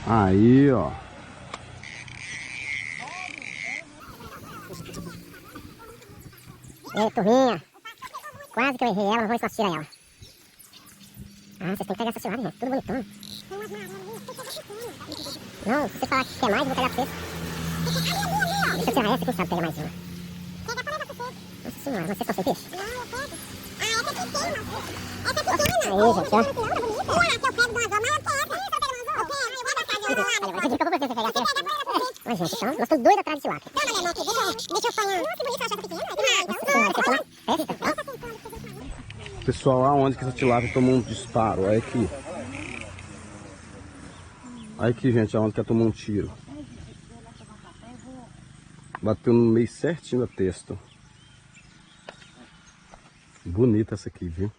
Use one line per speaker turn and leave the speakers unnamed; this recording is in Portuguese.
Aí, ó.
E aí, turminha. Quase que eu errei ela, mas vamos ver se nós tira ela. Ah, vocês têm que pegar essa tilapia, gente. Tudo bonitão. Não, se você falar que quer mais, eu vou pegar pra vocês. Deixa eu tirar essa, quem sabe pega mais uma. Nossa senhora, mas vocês estão sem peixe? Não, eu pego. Ah, essa aqui tem, mas... Essa aqui tem, não. Aí, gente, ó. Será que eu pego do anzol? Mas eu pego. Eu pego do anzol? Eu pego. Eu vou dar casa do anzol. Você diz que eu vou pra você pegar peixe? Mas, gente, então, nós estamos doidos atrás de tilapia. Toma, Leandro, aqui. Deixa eu apanhar. Nossa, que bonita, eu achava pequena. Nossa senhora, você toma festa.
Pessoal, aonde que essa tilápia tomou um disparo? Olha aqui. Olha aqui, gente, aonde que ela tomou um tiro. Bateu no meio certinho da testa. Bonita essa aqui, viu?